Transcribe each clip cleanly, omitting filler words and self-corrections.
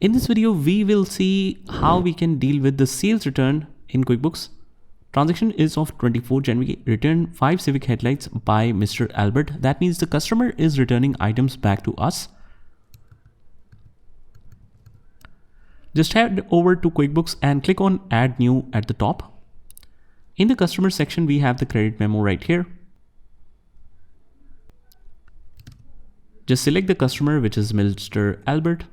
In this video, we will see how we can deal with the sales return in QuickBooks. Transaction is of 24 January, return 5 Civic headlights by Mr. Albert. That means the customer is returning items back to us. Just head over to QuickBooks and click on Add New at the top. In the customer section, we have the credit memo right here. Just select the customer, which is Mr. Albert.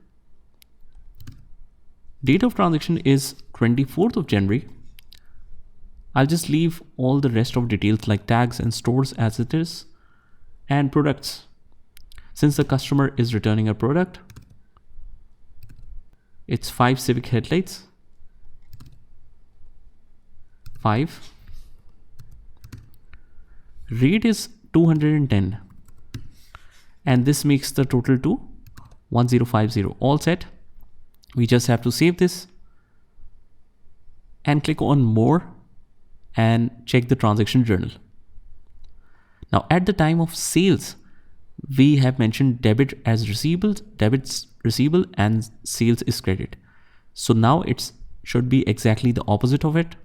Date of transaction is 24th of January. I'll just leave all the rest of details like tags and stores as it is, and products. Since the customer is returning a product, it's 5 Civic headlights. 5. Rate is 210. And this makes the total to 1050. All set. We just have to save this and click on more and check the transaction journal. Now at the time of sales, we have mentioned debit as receivables, debit's receivable and sales is credit. So now it should be exactly the opposite of it.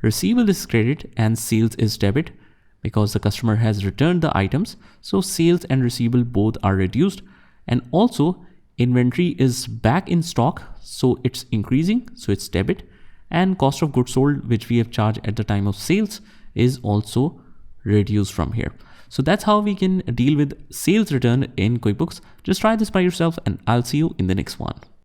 Receivable is credit and sales is debit because the customer has returned the items. So sales and receivable both are reduced, and also inventory is back in stock, so it's increasing, so it's debit, and cost of goods sold, which we have charged at the time of sales, is also reduced from here. So that's how we can deal with sales return in QuickBooks. Just try this by yourself and I'll see you in the next one.